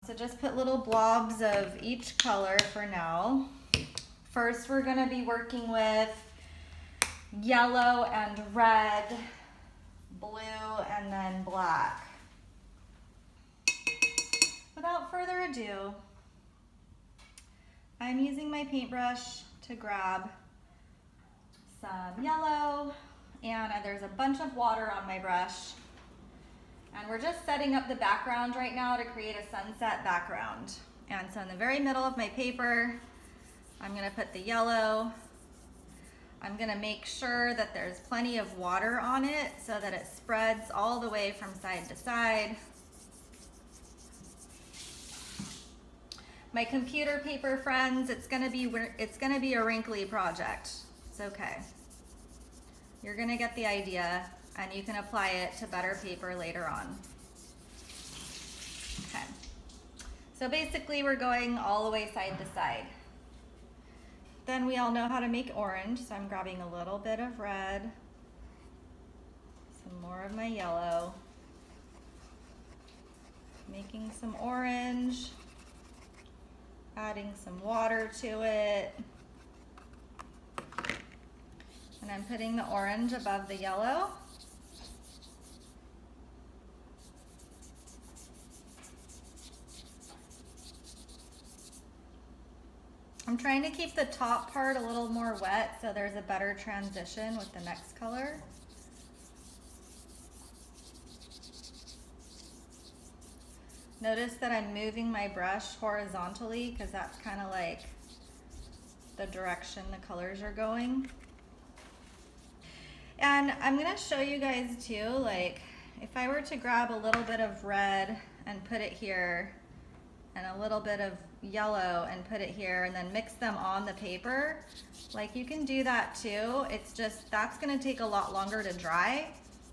So just put little blobs of each color for now. First, we're gonna be working with yellow and red, blue, and then black. Without further ado, I'm using my paintbrush to grab some yellow, and there's a bunch of water on my brush. And we're just setting up the background right now to create a sunset background. And so in the very middle of my paper, I'm gonna put the yellow. I'm gonna make sure that there's plenty of water on it so that it spreads all the way from side to side. My computer paper friends, it's gonna be a wrinkly project. It's okay. You're gonna get the idea and you can apply it to better paper later on. Okay. So basically we're going all the way side to side. Then we all know how to make orange, so I'm grabbing a little bit of red, some more of my yellow, making some orange, adding some water to it, and I'm putting the orange above the yellow. I'm trying to keep the top part a little more wet so there's a better transition with the next color. Notice that I'm moving my brush horizontally because that's kind of like the direction the colors are going. And I'm gonna show you guys too, like if I were to grab a little bit of red and put it here, and a little bit of yellow and put it here, and then mix them on the paper, like you can do that too. It's just, that's gonna take a lot longer to dry.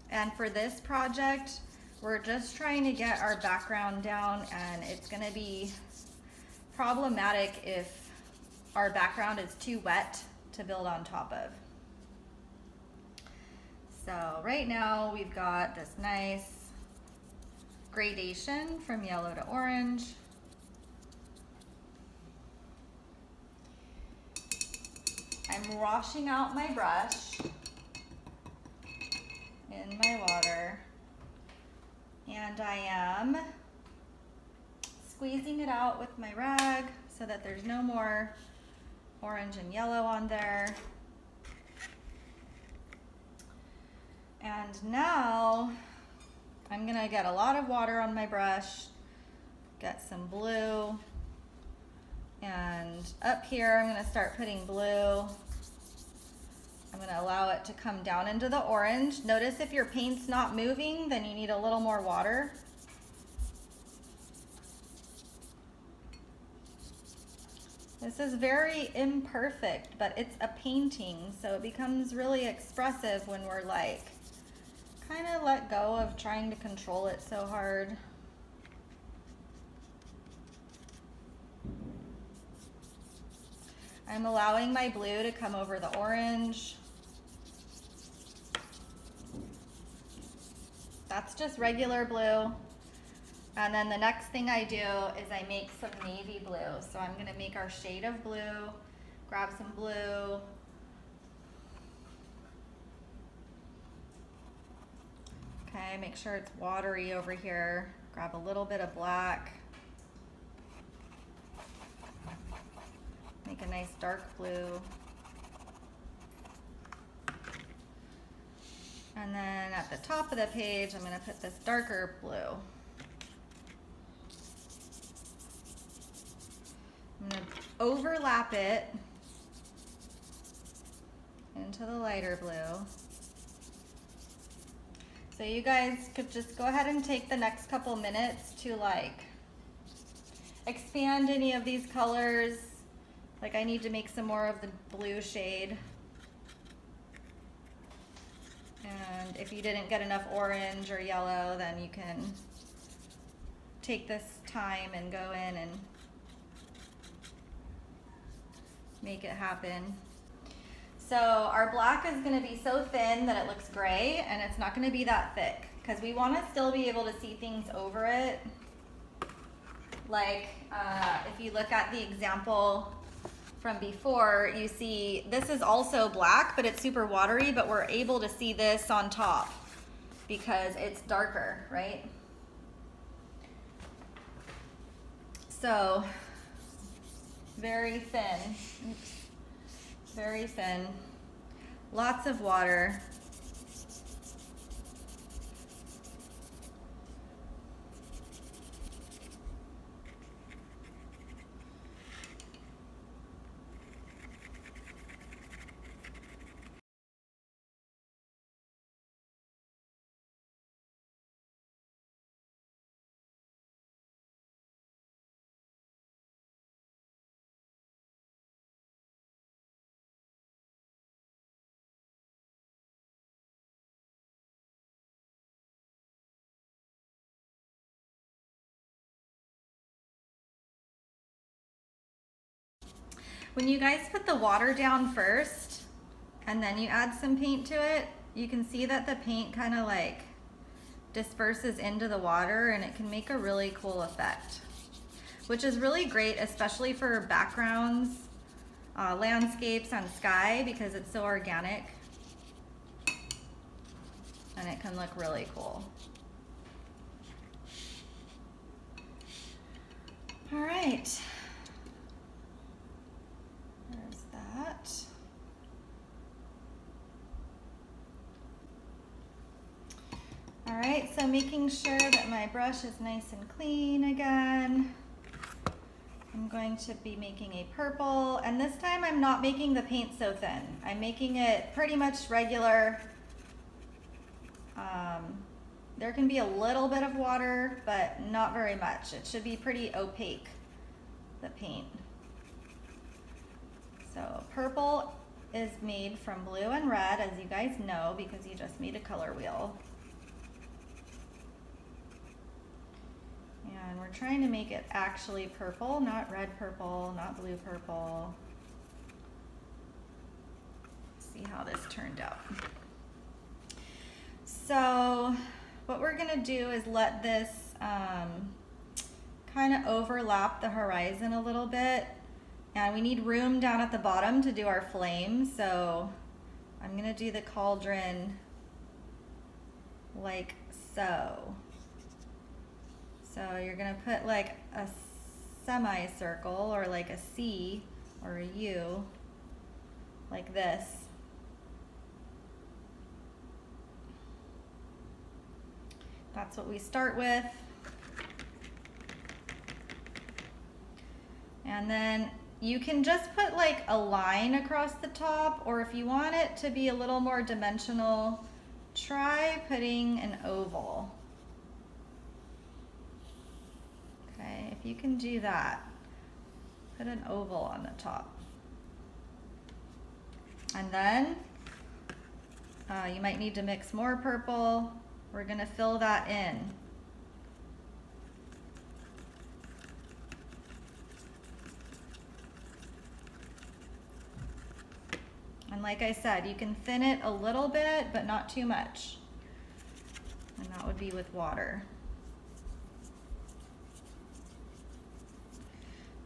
And for this project, we're just trying to get our background down, and it's gonna be problematic if our background is too wet to build on top of. So right now we've got this nice gradation from yellow to orange. I'm washing out my brush in my water, and I am squeezing it out with my rag so that there's no more orange and yellow on there. And now I'm gonna get a lot of water on my brush, get some blue, and up here I'm gonna start putting blue. I'm gonna allow it to come down into the orange. Notice if your paint's not moving, then you need a little more water. This is very imperfect, but it's a painting, so it becomes really expressive when we're like, kind of let go of trying to control it so hard. I'm allowing my blue to come over the orange. That's just regular blue. And then the next thing I do is I make some navy blue. So I'm gonna make our shade of blue, grab some blue. Okay, make sure it's watery over here. Grab a little bit of black. Make a nice dark blue. And then at the top of the page, I'm gonna put this darker blue. I'm gonna overlap it into the lighter blue. So you guys could just go ahead and take the next couple minutes to like expand any of these colors. Like I need to make some more of the blue shade. And if you didn't get enough orange or yellow, then you can take this time and go in and make it happen. So our black is going to be so thin that it looks gray, and it's not going to be that thick because we want to still be able to see things over it. Like if you look at the example from before, you see this is also black, but it's super watery, but we're able to see this on top because it's darker, right? So very thin, oops, very thin, lots of water. When you guys put the water down first and then you add some paint to it, you can see that the paint kind of like disperses into the water and it can make a really cool effect, which is really great, especially for backgrounds, landscapes and sky, because it's so organic and it can look really cool. All right. There's that. All right, so making sure that my brush is nice and clean again. I'm going to be making a purple, and this time I'm not making the paint so thin. I'm making it pretty much regular. There can be a little bit of water, but not very much. It should be pretty opaque, the paint. So purple is made from blue and red, as you guys know, because you just made a color wheel. And we're trying to make it actually purple, not red purple, not blue purple. Let's see how this turned out. So what we're gonna do is let this kind of overlap the horizon a little bit. And we need room down at the bottom to do our flame. So I'm gonna do the cauldron like so. So you're gonna put like a semicircle or like a C or a U like this. That's what we start with. And then you can just put like a line across the top, or if you want it to be a little more dimensional, try putting an oval. Okay, if you can do that, put an oval on the top. And then you might need to mix more purple. We're gonna fill that in. And like I said, you can thin it a little bit, but not too much. And that would be with water.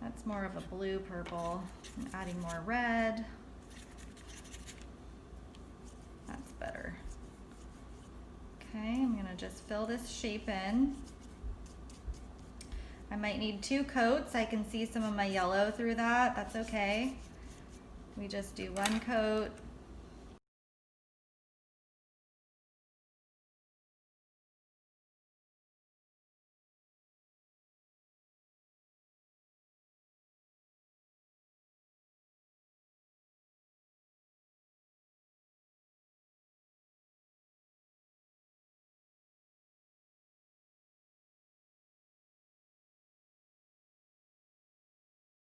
That's more of a blue purple. I'm adding more red. That's better. Okay, I'm gonna just fill this shape in. I might need 2 coats. I can see some of my yellow through that. That's okay. We just do 1 coat.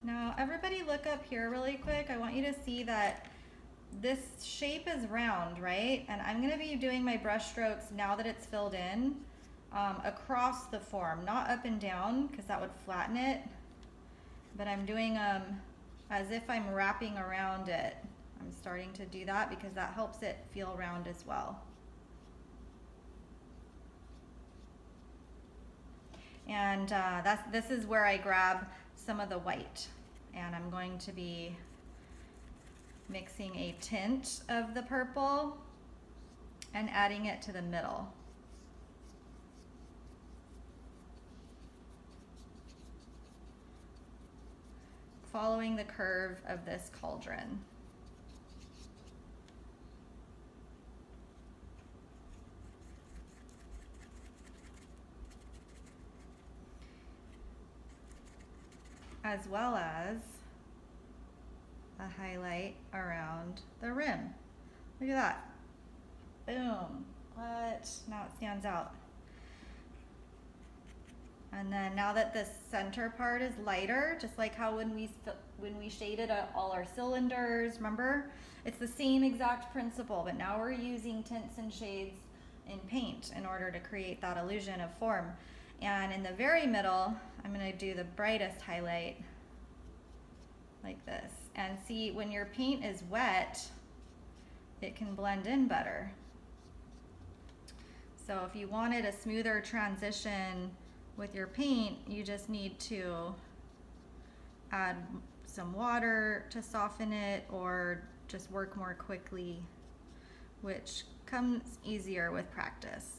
Now everybody look up here really quick. I want you to see that this shape is round, right? And I'm gonna be doing my brush strokes now that it's filled in across the form, not up and down because that would flatten it, but I'm doing as if I'm wrapping around it. I'm starting to do that because that helps it feel round as well. And this is where I grab some of the white, and I'm going to be mixing a tint of the purple and adding it to the middle. Following the curve of this cauldron. As well as a highlight around the rim. Look at that. Boom. What? Now it stands out. And then now that this center part is lighter, just like how when we shaded all our cylinders, remember? It's the same exact principle, but now we're using tints and shades in paint in order to create that illusion of form. And in the very middle, I'm gonna do the brightest highlight like this. And see, when your paint is wet, it can blend in better. So if you wanted a smoother transition with your paint, you just need to add some water to soften it or just work more quickly, which comes easier with practice.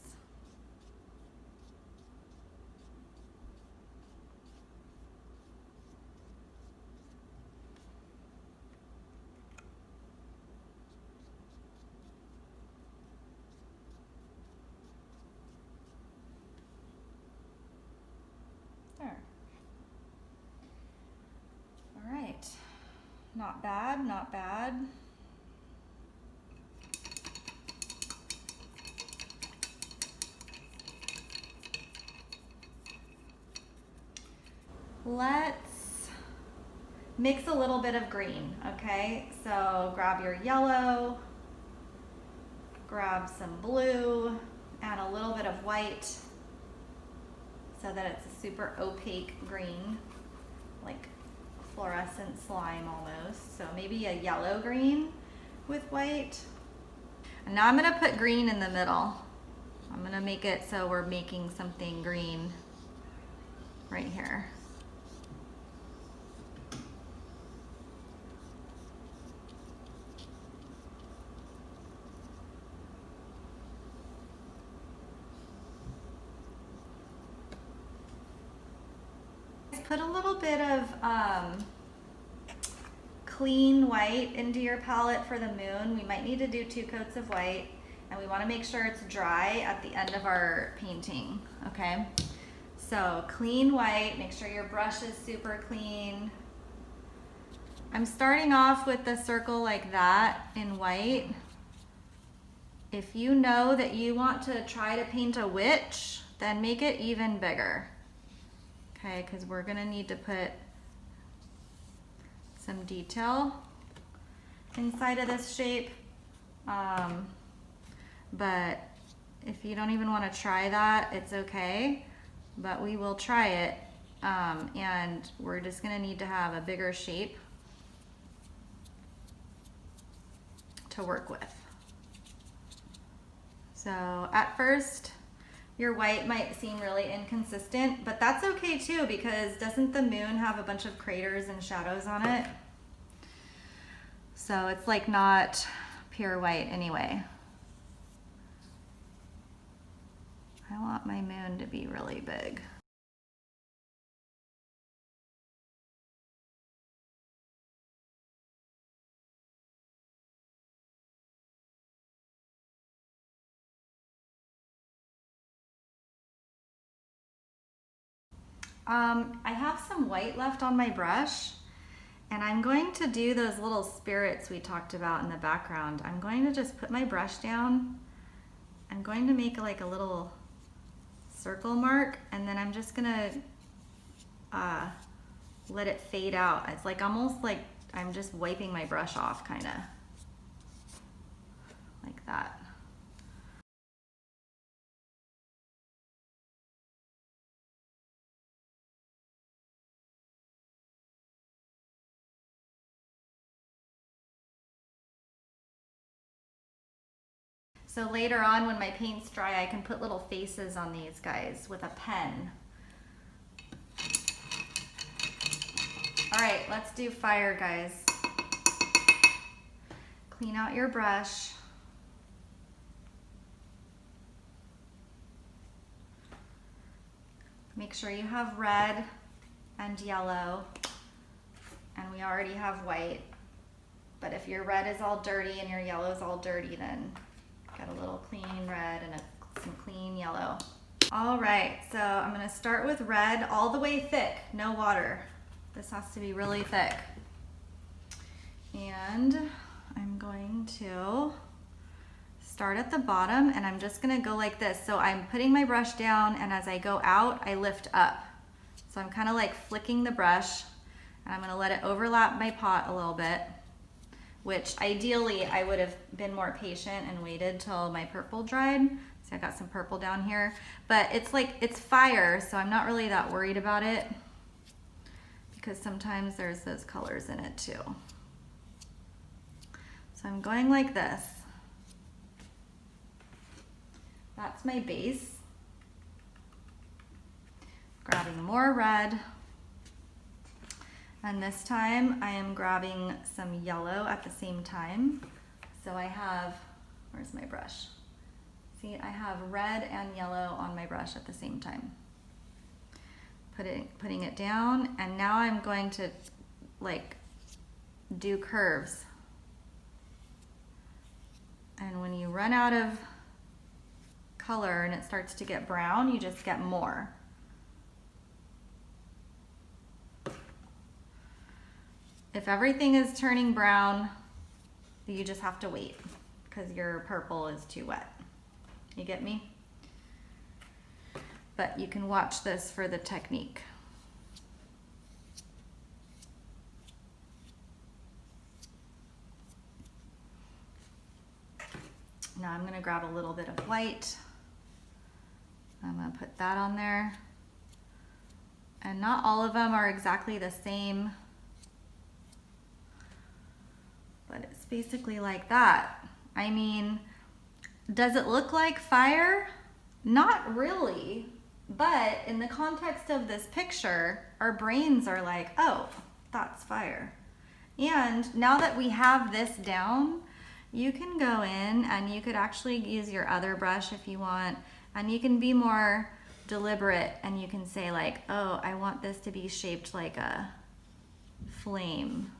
There. All right. Not bad, not bad. Let's mix a little bit of green, okay? So grab your yellow, grab some blue, add a little bit of white so that it's a super opaque green, like fluorescent slime almost. So maybe a yellow green with white. And now I'm gonna put green in the middle. I'm gonna make it so we're making something green right here. Put a little bit of clean white into your palette for the moon. We might need to do 2 coats of white, and we want to make sure it's dry at the end of our painting, okay? So clean white, make sure your brush is super clean. I'm starting off with the circle like that in white. If you know that you want to try to paint a witch, then make it even bigger. Okay, because we're gonna need to put some detail inside of this shape. But if you don't even want to try that, it's okay. But we will try it. And we're just gonna need to have a bigger shape to work with. So at first, your white might seem really inconsistent, but that's okay too, because doesn't the moon have a bunch of craters and shadows on it? So it's like not pure white anyway. I want my moon to be really big. I have some white left on my brush, and I'm going to do those little spirits we talked about in the background. I'm going to just put my brush down. I'm going to make like a little circle mark, and then I'm just gonna let it fade out. It's like almost like I'm just wiping my brush off, kind of like that. So later on when my paint's dry, I can put little faces on these guys with a pen. right, let's do fire, guys. Clean out your brush. Make sure you have red and yellow, and we already have white. But if your red is all dirty and your yellow is all dirty, then get a little clean red and some clean yellow. All right, so I'm gonna start with red all the way thick, no water. This has to be really thick. And I'm going to start at the bottom, and I'm just gonna go like this. So I'm putting my brush down, and as I go out, I lift up. So I'm kind of like flicking the brush, and I'm gonna let it overlap my pot a little bit, which ideally I would have been more patient and waited till my purple dried. See, I got some purple down here, but it's like, it's fire, so I'm not really that worried about it because sometimes there's those colors in it too. So I'm going like this. That's my base. Grabbing more red. And this time I am grabbing some yellow at the same time. So I have, where's my brush? See, I have red and yellow on my brush at the same time. Putting it down, and now I'm going to like do curves. And when you run out of color and it starts to get brown, you just get more. If everything is turning brown, you just have to wait because your purple is too wet. You get me? But you can watch this for the technique. Now I'm gonna grab a little bit of white. I'm gonna put that on there. And not all of them are exactly the same, but it's basically like that. I mean, does it look like fire? Not really, but in the context of this picture, our brains are like, oh, that's fire. And now that we have this down, you can go in and you could actually use your other brush if you want, and you can be more deliberate and you can say like, oh, I want this to be shaped like a flame,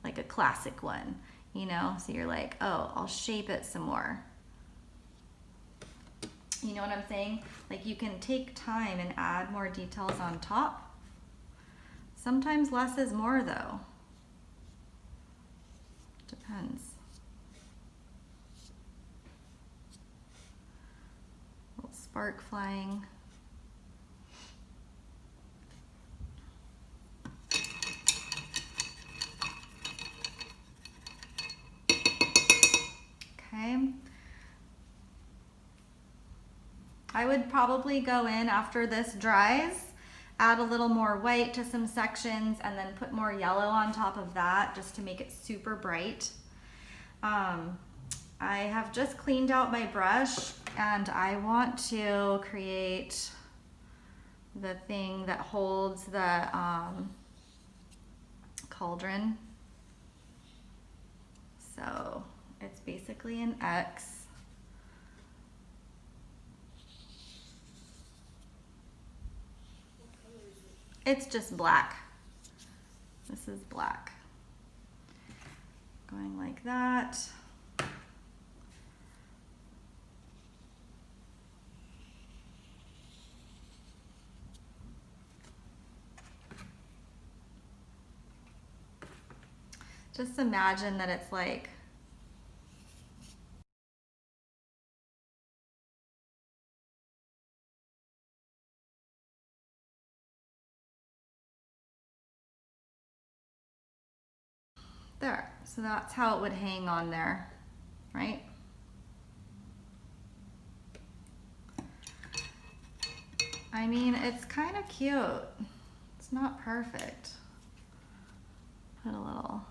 like a classic one, you know? So you're like, oh, I'll shape it some more. You know what I'm saying? Like you can take time and add more details on top. Sometimes less is more though. Depends. A little spark flying. Okay. I would probably go in after this dries, add a little more white to some sections, and then put more yellow on top of that just to make it super bright. I have just cleaned out my brush and I want to create the thing that holds the cauldron. So it's basically an X. It's just black. This is black. Going like that. Just imagine that it's like there. So that's how it would hang on there, right? I mean, it's kind of cute. It's not perfect. Put a little.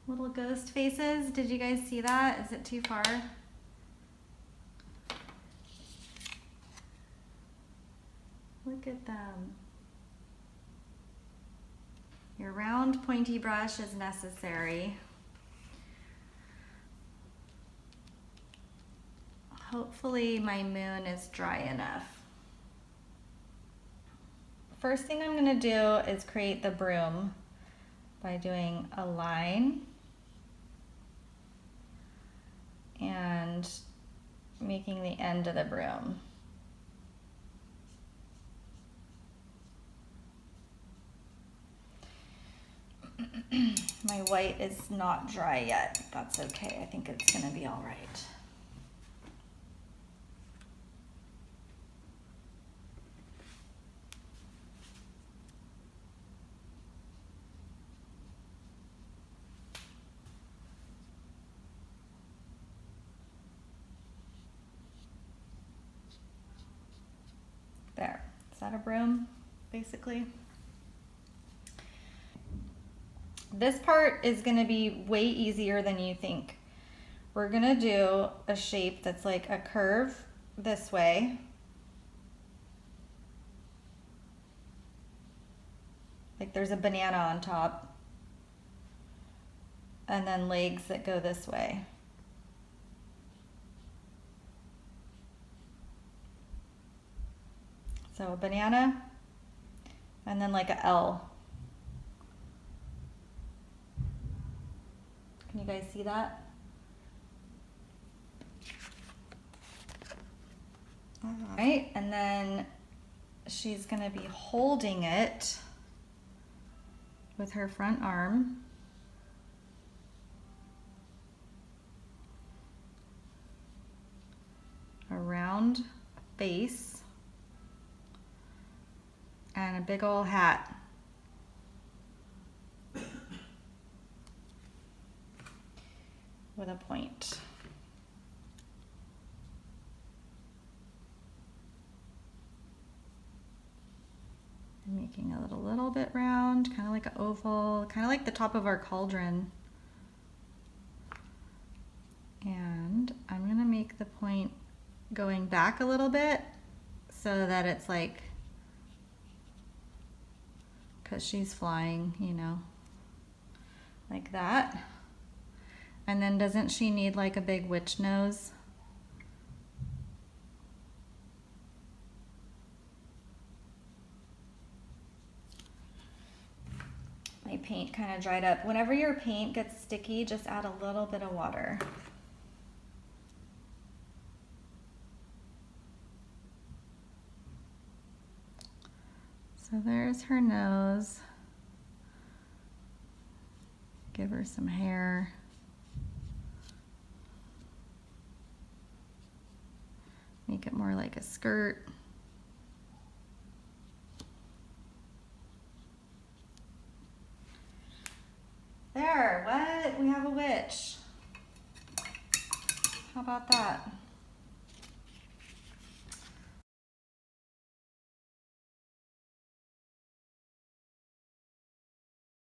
Little ghost faces. Did you guys see that? Is it too far? Look at them. Your round pointy brush is necessary. Hopefully my moon is dry enough. First thing I'm going to do is create the broom by doing a line and making the end of the broom. My white is not dry yet. That's okay. I think it's going to be all right. There. Is that a broom, basically? This part is going to be way easier than you think. We're going to do a shape that's like a curve this way. Like there's a banana on top. And then legs that go this way. So a banana and then like a L. Can you guys see that? All right, and then she's gonna be holding it with her front arm. A round base and a big old hat. With a point. I'm making it a little bit round, kind of like an oval, kind of like the top of our cauldron. And I'm gonna make the point going back a little bit so that it's like, because she's flying, you know, like that. And then doesn't she need like a big witch nose? My paint kind of dried up. Whenever your paint gets sticky, just add a little bit of water. So there's her nose. Give her some hair. Make it more like a skirt. There, what? We have a witch. How about that?